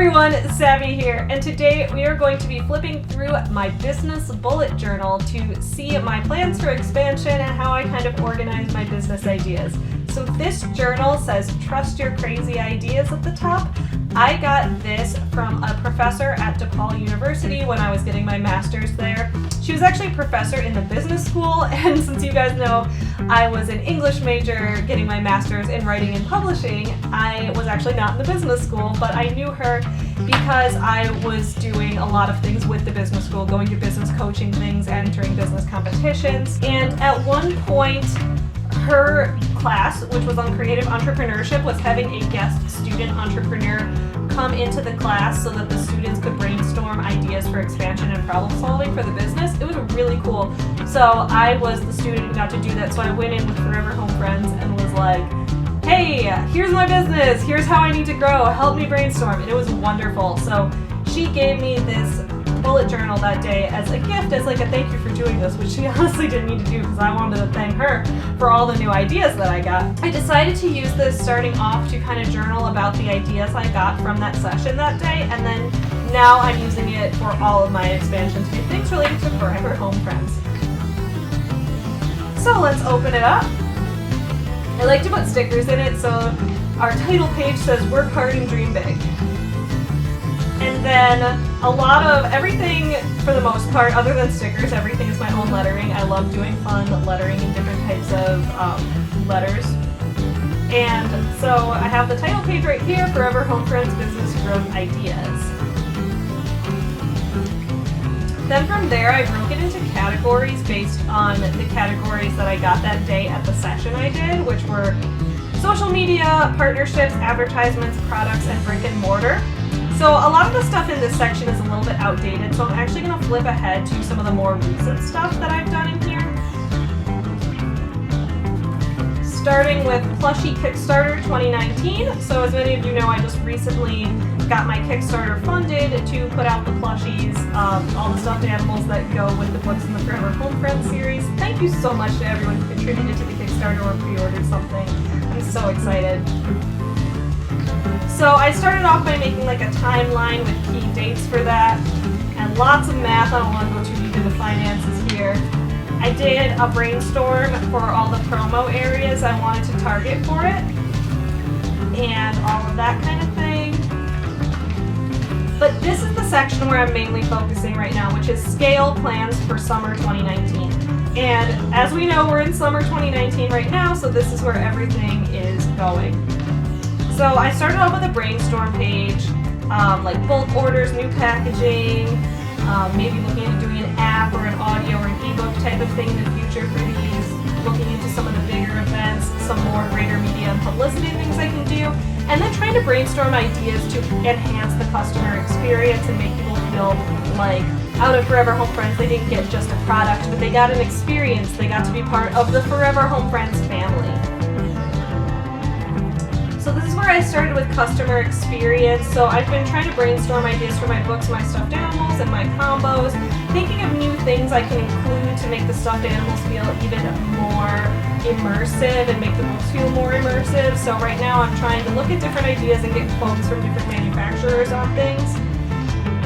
everyone, Savvy here, and today we are going to be flipping through my business bullet journal to see my plans for expansion and how I kind of organize my business ideas. So this journal says trust your crazy ideas at the top. I got this from a professor at DePaul University when I was getting my master's there. She was actually a professor in the business school, and since you guys know I was an English major getting my master's in writing and publishing, I was actually not in the business school, but I knew her because I was doing a lot of things with the business school, going to business coaching things, entering business competitions, and at one point her class, which was on creative entrepreneurship, was having a guest student entrepreneur come into the class so that the students could brainstorm ideas for expansion and problem solving for the business. It was really cool. So I was the student who got to do that, so I went in with Forever Home Friends and was like, hey, here's my business, here's how I need to grow, help me brainstorm, and it was wonderful. So she gave me this bullet journal that day as a gift, as like a thank you for doing this, which she honestly didn't need to do because I wanted to thank her for all the new ideas that I got. I decided to use this starting off to kind of journal about the ideas I got from that session that day, and then now I'm using it for all of my expansions to do things related to Forever Home Friends. So let's open it up. I like to put stickers in it, so our title page says work hard and dream big. And then a lot of everything, for the most part, other than stickers, everything is my own lettering. I love doing fun lettering in different types of letters. And so I have the title page right here, Forever Home Friends Business Growth Ideas. Then from there, I broke it into categories based on the categories that I got that day at the session I did, which were social media, partnerships, advertisements, products, and brick and mortar. So a lot of the stuff in this section is a little bit outdated, so I'm actually going to flip ahead to some of the more recent stuff that I've done in here. Starting with Plushie Kickstarter 2019. So as many of you know, I just recently got my Kickstarter funded to put out the plushies, all the stuffed animals that go with the books in the Forever Home Friends series. Thank you so much to everyone who contributed to the Kickstarter or pre-ordered something. I'm so excited. So I started off by making like a timeline with key dates for that, and lots of math. I don't want to go too deep into finances here. I did a brainstorm for all the promo areas I wanted to target for it, and all of that kind of thing. But this is the section where I'm mainly focusing right now, which is scale plans for summer 2019. And as we know, we're in summer 2019 right now, so this is where everything is going. So I started off with a brainstorm page, like bulk orders, new packaging, maybe looking at doing an app or an audio or an ebook type of thing in the future for these, looking into some of the bigger events, some more greater media and publicity things I can do, and then trying to brainstorm ideas to enhance the customer experience and make people feel like out of Forever Home Friends they didn't get just a product, but they got an experience, they got to be part of the Forever Home Friends family. So this is where I started with customer experience. So I've been trying to brainstorm ideas for my books, my stuffed animals, and my combos, thinking of new things I can include to make the stuffed animals feel even more immersive and make the books feel more immersive. So right now I'm trying to look at different ideas and get quotes from different manufacturers on things.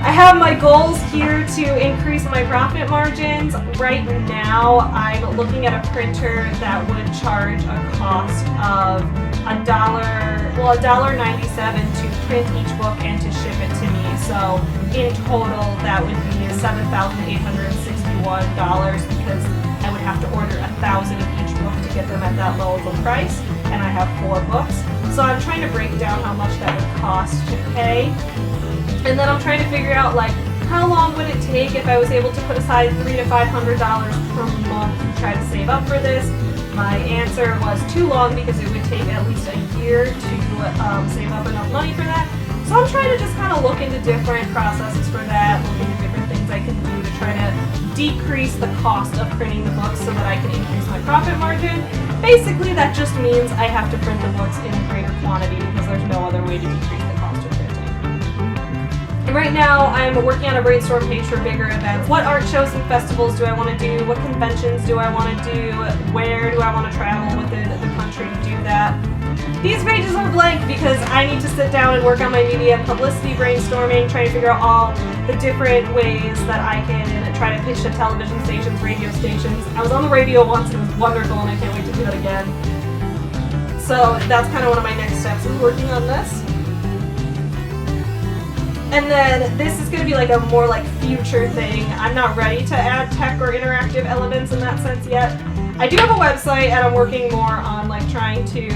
I have my goals here to increase my profit margins. Right now, I'm looking at a printer that would charge a cost of $1.97 to print each book and to ship it to me. So in total, that would be $7,861 because I would have to order 1,000 of each book to get them at that low of a price, and I have 4 books. So I'm trying to break down how much that would cost to pay. And then I'm trying to figure out like how long would it take if I was able to put aside $300 to $500 per month to try to save up for this. My answer was too long because it would take at least a year to save up enough money for that. So I'm trying to just kind of look into different processes for that, look into different things I can do to try to decrease the cost of printing the books so that I can increase my profit margin. Basically, that just means I have to print the books in greater quantity because there's no other way to decrease the cost of printing. And right now, I'm working on a brainstorm page for bigger events. What art shows and festivals do I want to do? What conventions do I want to do? Where do I want to travel within the country to do that? These pages are blank because I need to sit down and work on my media publicity brainstorming, trying to figure out all the different ways that I can try to pitch to television stations, radio stations. I was on the radio once and it was wonderful, and I can't wait to do that again. So that's kind of one of my next steps, is working on this. And then this is going to be like a more like future thing. I'm not ready to add tech or interactive elements in that sense yet. I do have a website, and I'm working more on like trying to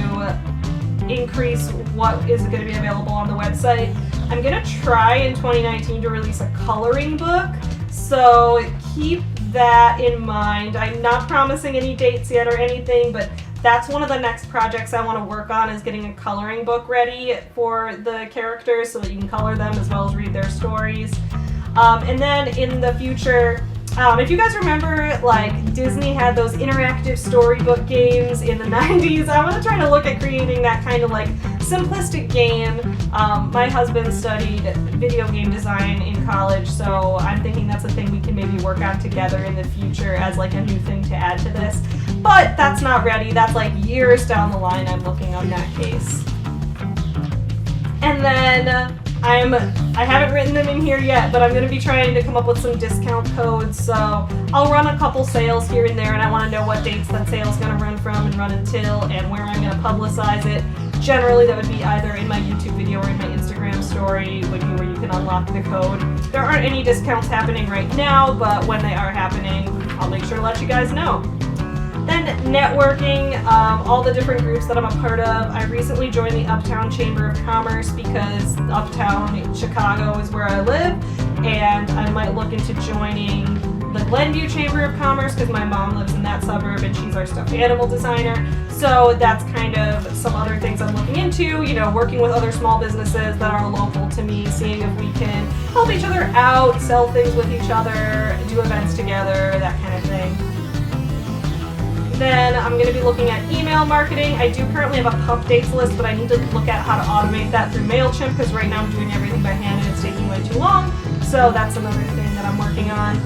increase what is going to be available on the website. I'm going to try in 2019 to release a coloring book, so keep that in mind. I'm not promising any dates yet or anything, but that's one of the next projects I want to work on, is getting a coloring book ready for the characters so that you can color them as well as read their stories. And then in the future, if you guys remember, like Disney had those interactive storybook games in the 90s, I want to try to look at creating that kind of like simplistic game. My husband studied video game design in college, so I'm thinking that's a thing we can maybe work on together in the future as like a new thing to add to this. But that's not ready. That's like years down the line I'm looking on that case. And then I haven't written them in here yet, but I'm going to be trying to come up with some discount codes. So I'll run a couple sales here and there, and I want to know what dates that sale is going to run from and run until, and where I'm going to publicize it. Generally, that would be either in my YouTube video or in my Instagram story, where you can unlock the code. There aren't any discounts happening right now, but when they are happening, I'll make sure to let you guys know. Then networking, all the different groups that I'm a part of. I recently joined the Uptown Chamber of Commerce because Uptown Chicago is where I live, and I might look into joining the Glenview Chamber of Commerce because my mom lives in that suburb and she's our stuffed animal designer. So that's kind of some other things I'm looking into, working with other small businesses that are local to me, seeing if we can help each other out, sell things with each other, do events together, that kind of thing. Then I'm going to be looking at email marketing. I do currently have a pub dates list, but I need to look at how to automate that through MailChimp because right now I'm doing everything by hand and it's taking way too long. So that's another thing that I'm working on.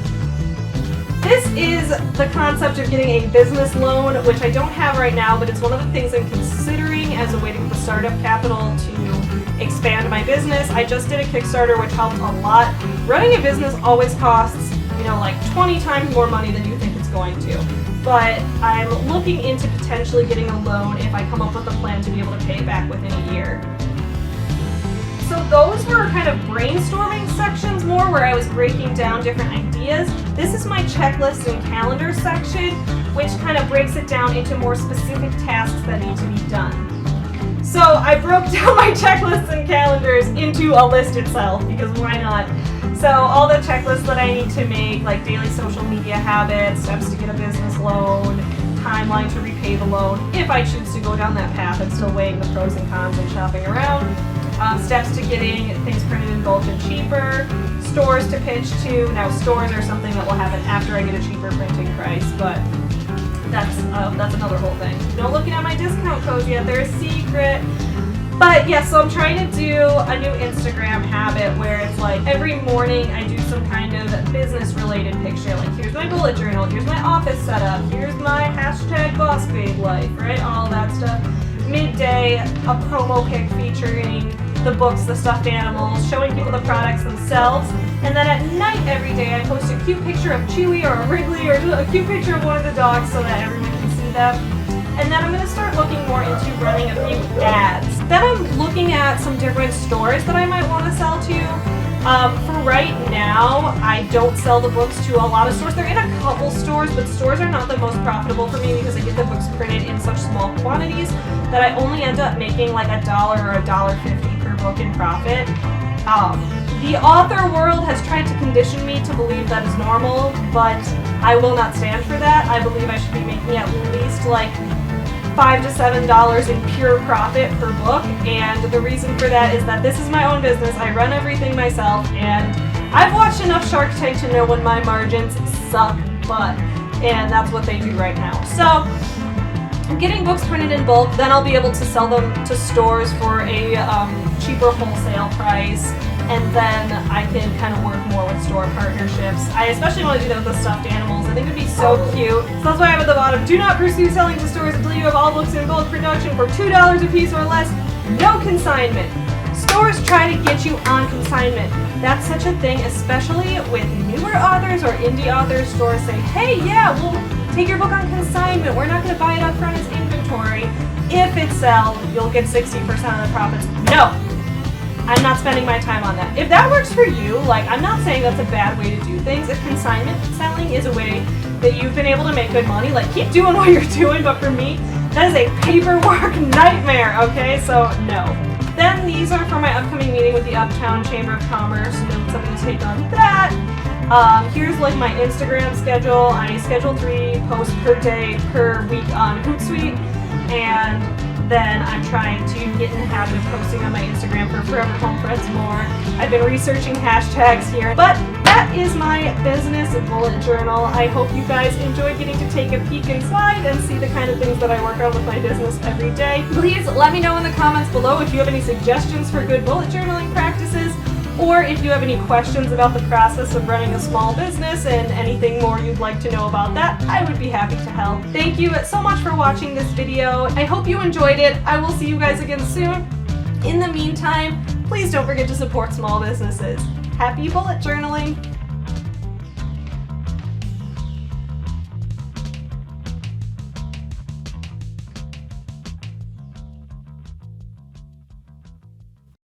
This is the concept of getting a business loan, which I don't have right now, but it's one of the things I'm considering as a way to get the startup capital to expand my business. I just did a Kickstarter, which helped a lot. Running a business always costs, like 20 times more money than you think it's going to. But I'm looking into potentially getting a loan if I come up with a plan to be able to pay it back within a year. So those were kind of brainstorming sections more where I was breaking down different ideas. This is my checklist and calendar section, which kind of breaks it down into more specific tasks that need to be done. So I broke down my checklists and calendars into a list itself, because why not? So all the checklists that I need to make, like daily social media habits, steps to get a business loan, timeline to repay the loan, if I choose to go down that path. I'm still weighing the pros and cons and shopping around. Steps to getting things printed in bulk and cheaper. Stores to pitch to. Now stores are something that will happen after I get a cheaper printing price, but that's another whole thing. Don't looking at my discount codes yet, they're a secret. But yeah, so I'm trying to do a new Instagram habit where it's like every morning I do some kind of business related picture. Like here's my bullet journal, here's my office setup, here's my hashtag boss babe life, right? All that stuff. Midday, a promo pic featuring the books, the stuffed animals, showing people the products themselves. And then at night every day I post a cute picture of Chewie or a Wrigley or a cute picture of one of the dogs so that everyone can see them. And then I'm going to start looking more into running a few ads. Then I'm looking at some different stores that I might want to sell to. For right now, I don't sell the books to a lot of stores. They're in a couple stores, but stores are not the most profitable for me because I get the books printed in such small quantities that I only end up making like $1 or $1.50 per book in profit. The author world has tried to condition me to believe that is normal, but I will not stand for that. I believe I should be making at least like $5 to $7 in pure profit per book, and the reason for that is that this is my own business. I run everything myself, and I've watched enough Shark Tank to know when my margins suck butt, and that's what they do right now. So getting books printed in bulk, then I'll be able to sell them to stores for a cheaper wholesale price, and then I can kind of work more with store partnerships. I especially want to do that with the stuffed animals. I think it would be so cute. So that's why I have at the bottom, do not pursue selling to stores until you have all books in bulk production for $2 a piece or less. No consignment. Stores try to get you on consignment. That's such a thing, especially with newer authors or indie authors. Stores say, hey, yeah, we'll take your book on consignment. We're not going to buy it up front as inventory. If it sells, you'll get 60% of the profits. No, I'm not spending my time on that. If that works for you, like, I'm not saying that's a bad way to do things. If consignment selling is a way that you've been able to make good money, like, keep doing what you're doing. But for me, that is a paperwork nightmare, okay? So no. Then these are for my upcoming meeting with the Uptown Chamber of Commerce. Notes I'm going to take on that. Here's like my Instagram schedule. I schedule 3 posts per day per week on Hootsuite, and then I'm trying to get in the habit of posting on my Instagram for Forever Home Friends more. I've been researching hashtags here, but that is my business bullet journal. I hope you guys enjoyed getting to take a peek inside and see the kind of things that I work on with my business every day. Please let me know in the comments below if you have any suggestions for good bullet journaling practices, or if you have any questions about the process of running a small business and anything more you'd like to know about that. I would be happy to help. Thank you so much for watching this video. I hope you enjoyed it. I will see you guys again soon. In the meantime, please don't forget to support small businesses. Happy bullet journaling!